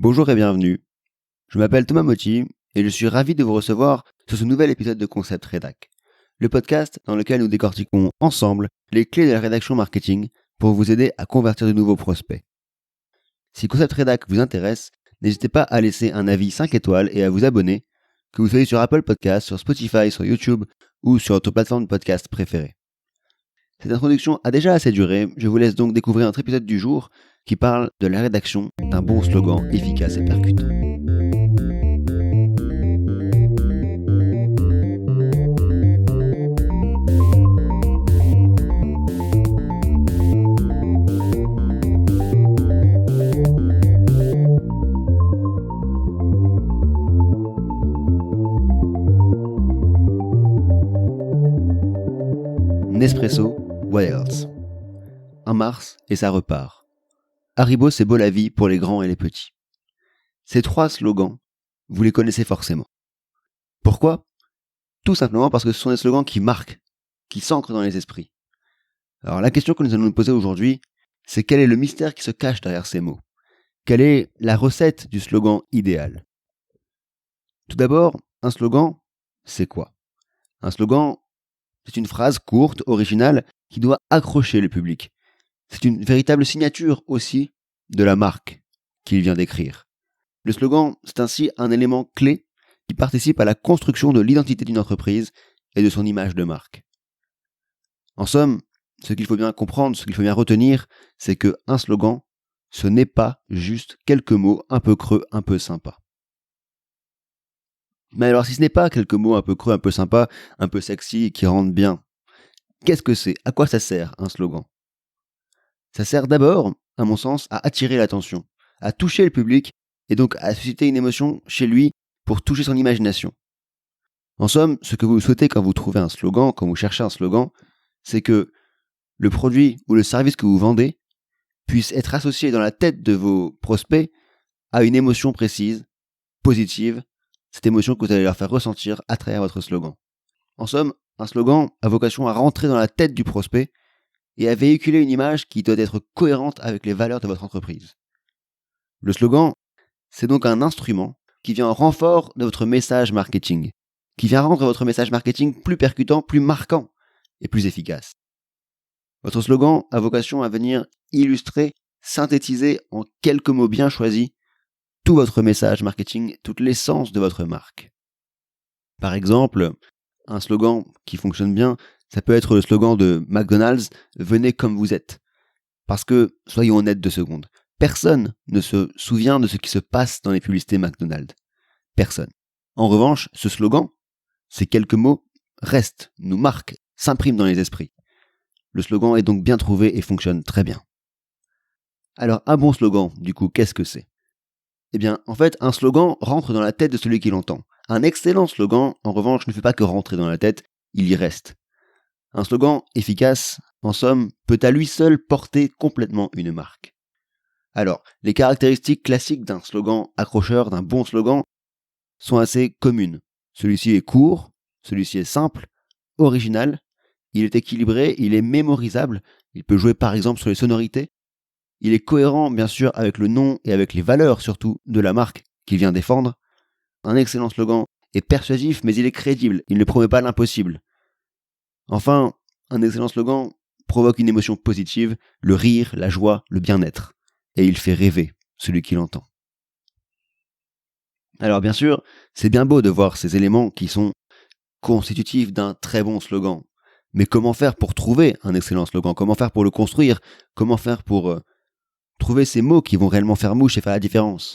Bonjour et bienvenue. Je m'appelle Thomas Motti et je suis ravi de vous recevoir sur ce nouvel épisode de Concept Rédac, le podcast dans lequel nous décortiquons ensemble les clés de la rédaction marketing pour vous aider à convertir de nouveaux prospects. Si Concept Rédac vous intéresse, n'hésitez pas à laisser un avis 5 étoiles et à vous abonner, que vous soyez sur Apple Podcasts, sur Spotify, sur YouTube ou sur votre plateforme de podcast préférée. Cette introduction a déjà assez duré, je vous laisse donc découvrir notre épisode du jour qui parle de la rédaction d'un bon slogan efficace et percutant. Nespresso, what else? Un Mars et ça repart. Haribo, c'est beau la vie pour les grands et les petits. Ces trois slogans, vous les connaissez forcément. Pourquoi? Tout simplement parce que ce sont des slogans qui marquent, qui s'ancrent dans les esprits. Alors la question que nous allons nous poser aujourd'hui, c'est quel est le mystère qui se cache derrière ces mots? Quelle est la recette du slogan idéal? Tout d'abord, un slogan, c'est quoi? Un slogan, c'est une phrase courte, originale, qui doit accrocher le public. C'est une véritable signature aussi de la marque qu'il vient d'écrire. Le slogan, c'est ainsi un élément clé qui participe à la construction de l'identité d'une entreprise et de son image de marque. En somme, ce qu'il faut bien comprendre, ce qu'il faut bien retenir, c'est qu'un slogan, ce n'est pas juste quelques mots un peu creux, un peu sympas. Mais alors si ce n'est pas quelques mots un peu creux, un peu sympas, un peu sexy, qui rendent bien, qu'est-ce que c'est? À quoi ça sert un slogan? Ça sert d'abord, à mon sens, à attirer l'attention, à toucher le public et donc à susciter une émotion chez lui pour toucher son imagination. En somme, ce que vous souhaitez quand vous trouvez un slogan, quand vous cherchez un slogan, c'est que le produit ou le service que vous vendez puisse être associé dans la tête de vos prospects à une émotion précise, positive, cette émotion que vous allez leur faire ressentir à travers votre slogan. En somme, un slogan a vocation à rentrer dans la tête du prospect et à véhiculer une image qui doit être cohérente avec les valeurs de votre entreprise. Le slogan, c'est donc un instrument qui vient en renfort de votre message marketing, qui vient rendre votre message marketing plus percutant, plus marquant et plus efficace. Votre slogan a vocation à venir illustrer, synthétiser en quelques mots bien choisis tout votre message marketing, toute l'essence de votre marque. Par exemple, un slogan qui fonctionne bien, ça peut être le slogan de McDonald's « Venez comme vous êtes ». Parce que, soyons honnêtes 2 secondes, personne ne se souvient de ce qui se passe dans les publicités McDonald's. Personne. En revanche, ce slogan, ces quelques mots, restent, nous marquent, s'impriment dans les esprits. Le slogan est donc bien trouvé et fonctionne très bien. Alors, un bon slogan, du coup, qu'est-ce que c'est? Eh bien, en fait, un slogan rentre dans la tête de celui qui l'entend. Un excellent slogan, en revanche, ne fait pas que rentrer dans la tête, il y reste. Un slogan efficace, en somme, peut à lui seul porter complètement une marque. Alors, les caractéristiques classiques d'un slogan accrocheur, d'un bon slogan, sont assez communes. Celui-ci est court, celui-ci est simple, original, il est équilibré, il est mémorisable, il peut jouer par exemple sur les sonorités, il est cohérent bien sûr avec le nom et avec les valeurs surtout de la marque qu'il vient défendre. Un excellent slogan est persuasif mais il est crédible, il ne promet pas l'impossible. Enfin, un excellent slogan provoque une émotion positive, le rire, la joie, le bien-être. Et il fait rêver celui qui l'entend. Alors bien sûr, c'est bien beau de voir ces éléments qui sont constitutifs d'un très bon slogan. Mais comment faire pour trouver un excellent slogan? Comment faire pour le construire? Comment faire pour trouver ces mots qui vont réellement faire mouche et faire la différence?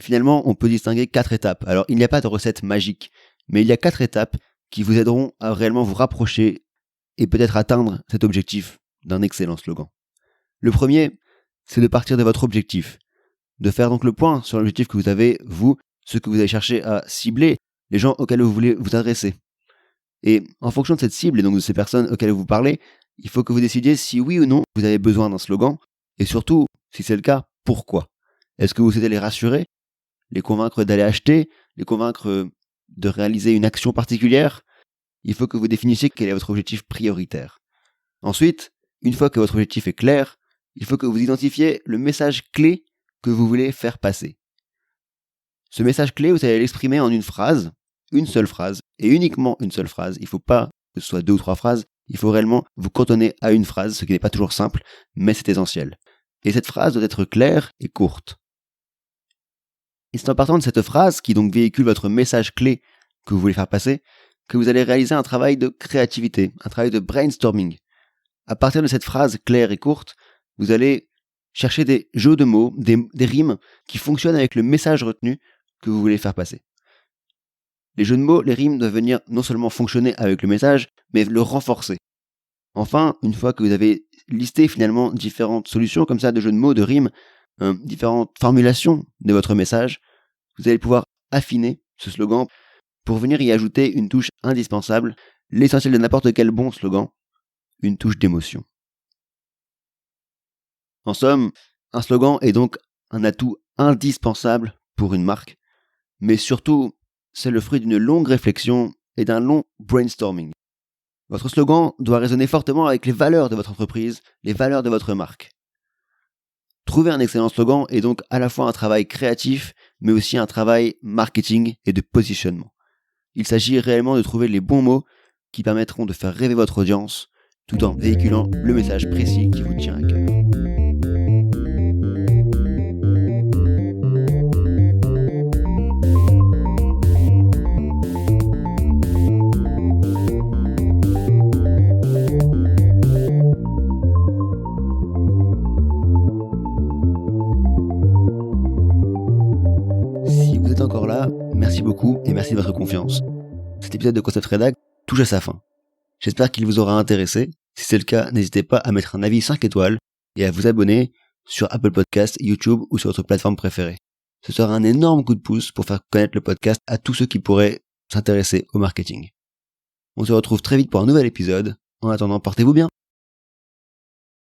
Finalement, on peut distinguer 4 étapes. Alors, il n'y a pas de recette magique, mais il y a 4 étapes qui vous aideront à réellement vous rapprocher et peut-être atteindre cet objectif d'un excellent slogan. Le premier, c'est de partir de votre objectif. De faire donc le point sur l'objectif que vous avez, vous, ce que vous allez chercher à cibler, les gens auxquels vous voulez vous adresser. Et en fonction de cette cible et donc de ces personnes auxquelles vous parlez, il faut que vous décidiez si oui ou non vous avez besoin d'un slogan, et surtout, si c'est le cas, pourquoi? Est-ce que vous souhaitez les rassurer, les convaincre d'aller acheter, les convaincre de réaliser une action particulière? Il faut que vous définissiez quel est votre objectif prioritaire. Ensuite, une fois que votre objectif est clair, il faut que vous identifiez le message clé que vous voulez faire passer. Ce message clé, vous allez l'exprimer en une phrase, une seule phrase, et uniquement une seule phrase. Il ne faut pas que ce soit 2 ou 3 phrases, il faut réellement vous cantonner à une phrase, ce qui n'est pas toujours simple, mais c'est essentiel. Et cette phrase doit être claire et courte. Et c'est en partant de cette phrase, qui donc véhicule votre message clé que vous voulez faire passer, que vous allez réaliser un travail de créativité, un travail de brainstorming. À partir de cette phrase claire et courte, vous allez chercher des jeux de mots, des rimes qui fonctionnent avec le message retenu que vous voulez faire passer. Les jeux de mots, les rimes doivent venir non seulement fonctionner avec le message, mais le renforcer. Enfin, une fois que vous avez listé finalement différentes solutions comme ça de jeux de mots, de rimes, différentes formulations de votre message, vous allez pouvoir affiner ce slogan pour venir y ajouter une touche indispensable, l'essentiel de n'importe quel bon slogan, une touche d'émotion. En somme, un slogan est donc un atout indispensable pour une marque, mais surtout, c'est le fruit d'une longue réflexion et d'un long brainstorming. Votre slogan doit résonner fortement avec les valeurs de votre entreprise, les valeurs de votre marque. Trouver un excellent slogan est donc à la fois un travail créatif, mais aussi un travail marketing et de positionnement. Il s'agit réellement de trouver les bons mots qui permettront de faire rêver votre audience, tout en véhiculant le message précis qui vous tient à cœur. Si vous êtes encore là, merci beaucoup et merci de votre confiance. Cet épisode de Concept Redact touche à sa fin. J'espère qu'il vous aura intéressé. Si c'est le cas, n'hésitez pas à mettre un avis 5 étoiles et à vous abonner sur Apple Podcasts, YouTube ou sur votre plateforme préférée. Ce sera un énorme coup de pouce pour faire connaître le podcast à tous ceux qui pourraient s'intéresser au marketing. On se retrouve très vite pour un nouvel épisode. En attendant, portez-vous bien.